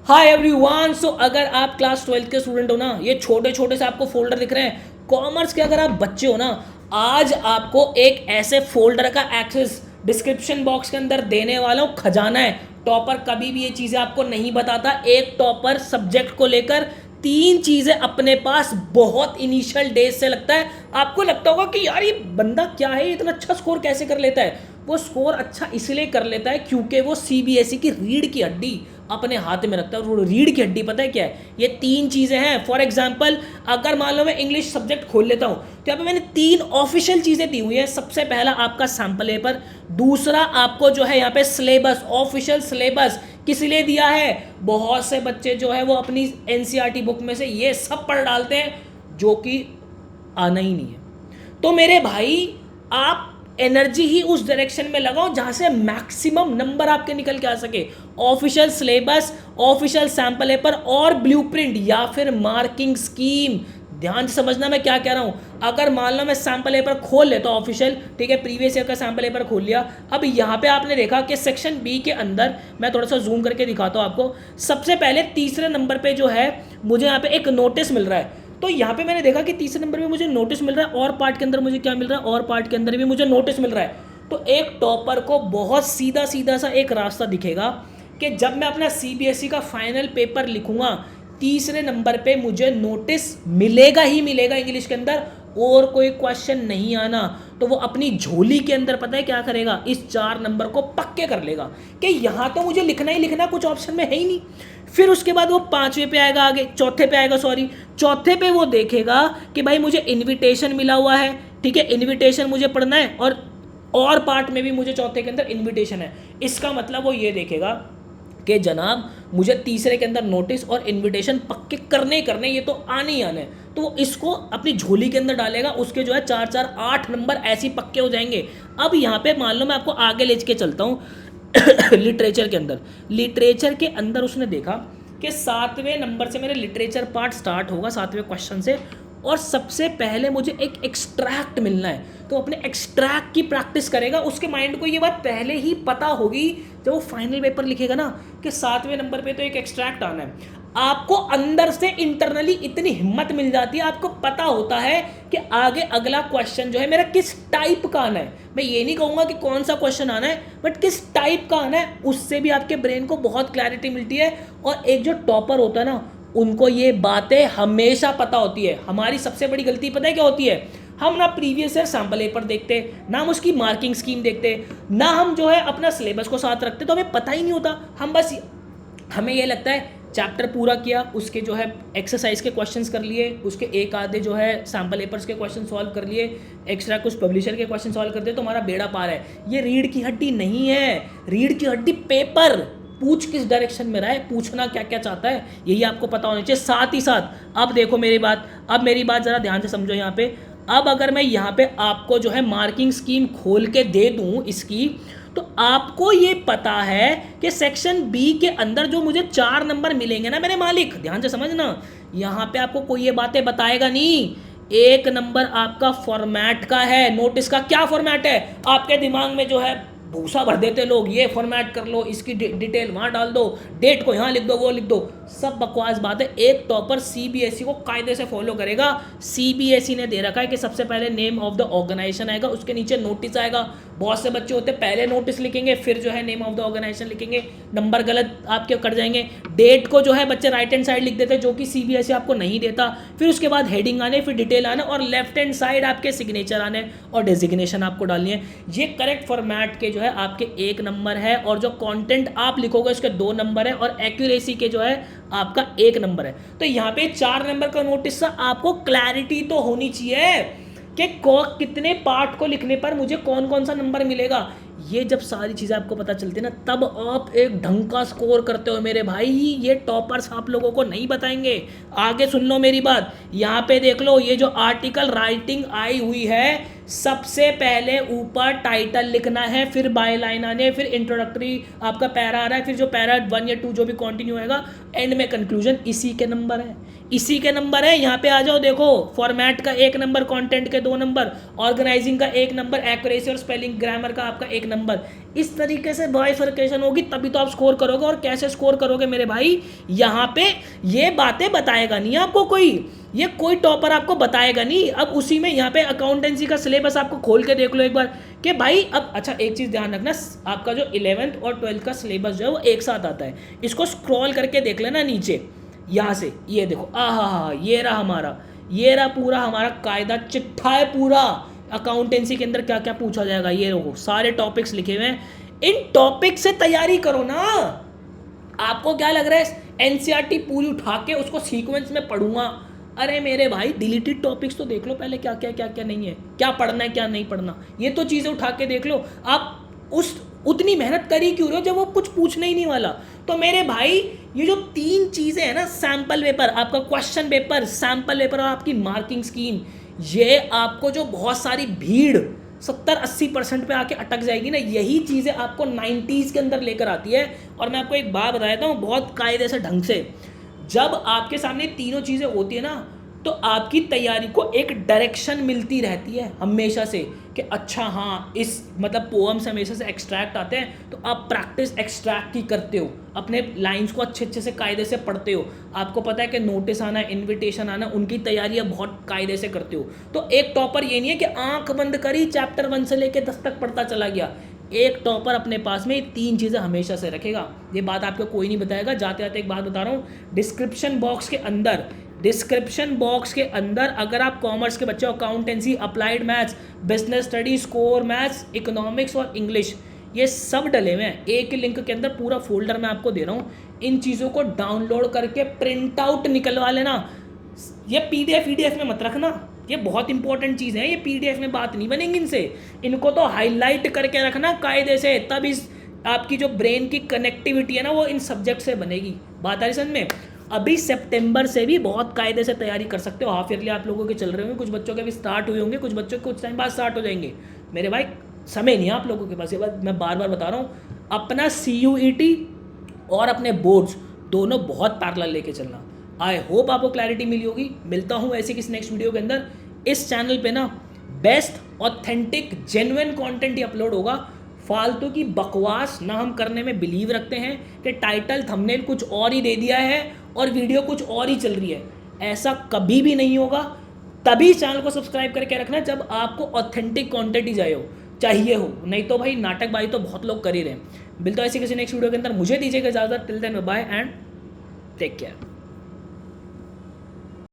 Hi everyone. सो अगर आप class 12th के स्टूडेंट हो ना, ये छोटे छोटे से आपको फोल्डर दिख रहे हैं, कॉमर्स के अगर आप बच्चे हो ना, आज आपको एक ऐसे फोल्डर का एक्सेस डिस्क्रिप्शन बॉक्स के अंदर देने वाला हूँ। खजाना है। टॉपर कभी भी ये चीज़ें आपको नहीं बताता। एक टॉपर सब्जेक्ट को लेकर 3 चीज़ें अपने पास बहुत इनिशियल डेज से लगता है। आपको लगता होगा कि यार ये बंदा क्या है, इतना अच्छा स्कोर कैसे कर लेता है। वो स्कोर अच्छा इसलिए कर लेता है क्योंकि वो सीबीएसई की रीढ़ की हड्डी अपने हाथ में रखता है। और रीढ़ की हड्डी पता है क्या है? ये 3 चीज़ें हैं। फॉर एग्जाम्पल, अगर मान लो मैं इंग्लिश सब्जेक्ट खोल लेता हूँ तो यहाँ पे मैंने 3 ऑफिशियल चीज़ें दी हुई है। सबसे पहला आपका सैम्पल पेपर, दूसरा आपको जो है यहाँ पे सिलेबस, ऑफिशियल सिलेबस। किस लिए दिया है? बहुत से बच्चे जो है वो अपनी एनसीईआरटी बुक में से ये सब पढ़ डालते हैं जो कि आना ही नहीं है। तो मेरे भाई, आप एनर्जी ही उस डायरेक्शन में लगाओ जहां से मैक्सिमम नंबर आपके निकल के आ सके। Official syllabus, official sample paper और ब्लूप्रिंट या फिर मार्किंग स्कीम। ध्यान से समझना मैं क्या कह रहा हूं। अगर मान लो मैं सैंपल पेपर खोल लेता हूं ऑफिशियल, ठीक है, प्रीवियस ईयर का सैंपल पेपर खोल लिया। अब यहां पे आपने देखा कि सेक्शन बी के अंदर, मैं थोड़ा सा जूम करके दिखाता हूं आपको। सबसे पहले तीसरे नंबर पे जो है मुझे यहाँ पे एक नोटिस मिल रहा है। तो यहाँ पे मैंने देखा कि तीसरे नंबर पे मुझे नोटिस मिल रहा है, और पार्ट के अंदर मुझे क्या मिल रहा है, और पार्ट के अंदर भी मुझे नोटिस मिल रहा है। तो एक टॉपर को बहुत सीधा सीधा सा एक रास्ता दिखेगा कि जब मैं अपना सीबीएसई का फाइनल पेपर लिखूंगा, तीसरे नंबर पे मुझे नोटिस मिलेगा ही मिलेगा इंग्लिश के अंदर, और कोई क्वेश्चन नहीं आना तो वो अपनी झोली के अंदर पता है क्या करेगा, इस 4 नंबर को पक्के कर लेगा कि यहां तो मुझे लिखना ही लिखना, कुछ ऑप्शन में है ही नहीं। फिर उसके बाद वो 5वें पे आएगा, आगे चौथे पे आएगा, सॉरी चौथे पे वो देखेगा कि भाई मुझे इनविटेशन मिला हुआ है, ठीक है, इनविटेशन मुझे पढ़ना है, और पार्ट में भी मुझे चौथे के अंदर इनविटेशन है। इसका मतलब वो ये देखेगा कि जनाब मुझे तीसरे के अंदर नोटिस और इनविटेशन पक्के करने ही करने, ये तो आने ही आने। तो वो इसको अपनी झोली के अंदर डालेगा, उसके जो है 4 4 8 नंबर ऐसे ही पक्के हो जाएंगे। अब यहाँ पे मान लो मैं आपको आगे ले के चलता हूँ लिटरेचर के अंदर। लिटरेचर के अंदर उसने देखा कि 7वें नंबर से मेरे लिटरेचर पार्ट स्टार्ट होगा, 7वें क्वेश्चन से, और सबसे पहले मुझे एक एक्सट्रैक्ट मिलना है। तो अपने एक्सट्रैक्ट की प्रैक्टिस करेगा। उसके माइंड को ये बात पहले ही पता होगी जब वो फाइनल पेपर लिखेगा ना कि 7वें नंबर पे तो एक एक्सट्रैक्ट आना है। आपको अंदर से इंटरनली इतनी हिम्मत मिल जाती है, आपको पता होता है कि आगे अगला क्वेश्चन जो है मेरा किस टाइप का आना है। मैं ये नहीं कहूँगा कि कौन सा क्वेश्चन आना है, बट किस टाइप का आना है, उससे भी आपके ब्रेन को बहुत क्लैरिटी मिलती है। और एक जो टॉपर होता है ना, उनको ये बातें हमेशा पता होती है। हमारी सबसे बड़ी गलती पता है क्या होती है? हम ना प्रीवियस ईयर सैंपल पेपर देखते, ना हम उसकी मार्किंग स्कीम देखते, ना हम जो है अपना सिलेबस को साथ रखते, तो हमें पता ही नहीं होता। हमें ये लगता है चैप्टर पूरा किया, उसके जो है एक्सरसाइज के क्वेश्चंस कर लिए, उसके एक आधे जो है सैंपल पेपर्स के क्वेश्चन सॉल्व कर लिए, एक्स्ट्रा कुछ पब्लिशर के क्वेश्चन सॉल्व कर दिए, तो हमारा बेड़ा पार है। ये रीढ़ की हड्डी नहीं है। रीढ़ की हड्डी पेपर, पूछ किस डायरेक्शन में रहा है, पूछना क्या क्या चाहता है, यही आपको पता होना चाहिए। साथ ही साथ अब देखो मेरी बात, अब मेरी बात ज़रा ध्यान से समझो यहाँ पे। अब अगर मैं यहाँ पे आपको जो है मार्किंग स्कीम खोल के दे दूँ इसकी, तो आपको ये पता है कि सेक्शन बी के अंदर जो मुझे 4 नंबर मिलेंगे ना मेरे मालिक, ध्यान से समझना, यहाँ पे आपको कोई ये बातें बताएगा नहीं। 1 नंबर आपका फॉर्मेट का है। नोटिस का क्या फॉर्मेट है? आपके दिमाग में जो है भूसा भर देते लोग, ये फॉर्मेट कर लो, इसकी डिटेल वहाँ डाल दो, डेट को यहाँ लिख दो, वो लिख दो, सब बकवास बात है। एक टॉपर सीबीएसई को कायदे से फॉलो करेगा। सीबीएसई ने दे रखा है कि सबसे पहले नेम ऑफ द ऑर्गेनाइजेशन आएगा, उसके नीचे नोटिस आएगा। बहुत से बच्चे होते हैं पहले नोटिस लिखेंगे फिर जो है नेम ऑफ द ऑर्गेनाइजेशन लिखेंगे, नंबर गलत आपके कट जाएंगे। डेट को जो है बच्चे राइट हैंड साइड लिख देते हैं, जो कि सीबीएसई आपको नहीं देता। फिर उसके बाद हेडिंग आने, फिर डिटेल आने, और लेफ्ट हैंड साइड आपके सिग्नेचर आने और डेजिग्नेशन आपको डालनी है। ये करेक्ट फॉर्मेट के जो है आपके 1 नंबर है, और जो कंटेंट आप लिखोगे उसके 2 नंबर है, और एक्यूरेसी के जो है आपका 1 नंबर है। तो यहाँ पे 4 नंबर का नोटिस से आपको क्लैरिटी तो होनी चाहिए कि कितने पार्ट को लिखने पर मुझे कौन कौन सा नंबर मिलेगा। ये जब सारी चीज़ें आपको पता चलती है ना, तब आप एक ढंग का स्कोर करते हो मेरे भाई। ये टॉपर्स आप लोगों को नहीं बताएंगे। आगे सुन लो मेरी बात, यहाँ पे देख लो, ये जो आर्टिकल राइटिंग आई हुई है, सबसे पहले ऊपर टाइटल लिखना है, फिर बाय लाइन आने, फिर इंट्रोडक्टरी आपका पैरा आ रहा है, फिर जो पैरा 1 या 2 जो भी कंटिन्यू होएगा, एंड में कंक्लूजन। इसी के नंबर है, इसी के नंबर है। यहाँ पे आ जाओ, देखो फॉर्मेट का 1 नंबर, कंटेंट के 2 नंबर, ऑर्गेनाइजिंग का 1 नंबर, एक्यूरेसी और स्पेलिंग ग्रामर का आपका 1 नंबर। इस तरीके से बाइफर्केशन होगी तभी तो आप स्कोर करोगे। और कैसे स्कोर करोगे मेरे भाई, यहाँ पे ये बातें बताएगा नहीं आपको कोई, ये कोई टॉपर आपको बताएगा नहीं। अब उसी में यहाँ पे अकाउंटेंसी का सिलेबस आपको खोल के देख लो एक बार कि भाई अब अच्छा एक चीज़ ध्यान रखना, आपका जो 11th और 12th का सिलेबस जो है वो एक साथ आता है। इसको स्क्रॉल करके देख लेना नीचे, यहाँ से ये देखो, आहा ये रहा हमारा, ये रहा पूरा हमारा कायदा चिट्ठा है पूरा। अकाउंटेंसी के अंदर क्या क्या पूछा जाएगा ये देखो, सारे टॉपिक्स लिखे हुए हैं। इन टॉपिक से तैयारी करो ना। आपको क्या लग रहा है एनसीईआरटी पूरी उठा के उसको सीक्वेंस में पढ़ूंगा? अरे मेरे भाई डिलीटेड टॉपिक्स तो देख लो पहले, क्या क्या क्या क्या नहीं है, क्या पढ़ना है क्या नहीं पढ़ना, ये तो चीज़ें उठा के देख लो। आप उतनी मेहनत करी क्यों रहे हो जब वो कुछ पूछने ही नहीं वाला? तो मेरे भाई ये जो 3 चीज़ें हैं ना, सैम्पल पेपर, आपका क्वेश्चन पेपर, सैम्पल पेपर और आपकी मार्किंग स्कीम, ये आपको जो बहुत सारी भीड़ 70-80% पे आके अटक जाएगी ना, यही चीज़ें आपको 90s के अंदर लेकर आती है। और मैं आपको एक बात बता देता हूँ बहुत कायदे से ढंग से, जब आपके सामने तीनों चीज़ें होती है ना, तो आपकी तैयारी को एक डायरेक्शन मिलती रहती है हमेशा से कि अच्छा हाँ इस मतलब पोएम से हमेशा से एक्सट्रैक्ट आते हैं, तो आप प्रैक्टिस एक्सट्रैक्ट की करते हो, अपने लाइंस को अच्छे से कायदे से पढ़ते हो। आपको पता है कि नोटिस आना, इनविटेशन आना, उनकी तैयारी आप बहुत कायदे से करते हो। तो एक टॉपर ये नहीं है कि आंख बंद करी चैप्टर 1 से लेकर 10 तक पढ़ता चला गया। एक टॉपर अपने पास में 3 चीज़ें हमेशा से रखेगा। ये बात आपको कोई नहीं बताएगा। जाते जाते एक बात बता रहा हूँ, डिस्क्रिप्शन बॉक्स के अंदर अगर आप कॉमर्स के बच्चे, accountancy, applied maths, business studies, core maths, economics और इंग्लिश, ये सब डले हुए हैं एक लिंक के अंदर। पूरा फोल्डर मैं आपको दे रहा हूँ, इन चीज़ों को डाउनलोड करके प्रिंट आउट निकलवा लेना। ये पीडीएफ में मत रखना, ये बहुत इंपॉर्टेंट चीज़ है। ये पीडीएफ में बात नहीं बनेगी इनसे, इनको तो हाईलाइट करके रखना कायदे से, तब इस आपकी जो ब्रेन की कनेक्टिविटी है ना वो इन सब्जेक्ट से बनेगी। बात आ रही समझ में? अभी सितंबर से भी बहुत कायदे से तैयारी कर सकते हो। हाफ ईयरली आप लोगों के चल रहे होंगे, कुछ बच्चों के भी स्टार्ट हुए होंगे, कुछ बच्चों के कुछ टाइम बाद स्टार्ट हो जाएंगे। मेरे भाई समय नहीं है आप लोगों के पास, ये बात मैं बार बार बता रहा हूँ। अपना CUET और अपने बोर्ड्स दोनों बहुत पैरेलल लेके चलना। आई होप आपको क्लैरिटी मिली होगी। मिलता हूँ ऐसे किसी नेक्स्ट वीडियो के अंदर। इस चैनल पे ना बेस्ट ऑथेंटिक जेन्युइन कंटेंट ही अपलोड होगा। फालतू की बकवास ना हम करने में बिलीव रखते हैं कि टाइटल थंबनेल कुछ और ही दे दिया है और वीडियो कुछ और ही चल रही है। ऐसा कभी भी नहीं होगा। तभी चैनल को सब्सक्राइब करके रखना जब आपको ऑथेंटिक कंटेंट ही चाहिए हो, नहीं तो भाई नाटकबाजी तो बहुत लोग कर ही रहे हैं। मिलता है ऐसे किसी नेक्स्ट वीडियो के अंदर। मुझे दीजिएगा इजाज़त। Till then bye and take care.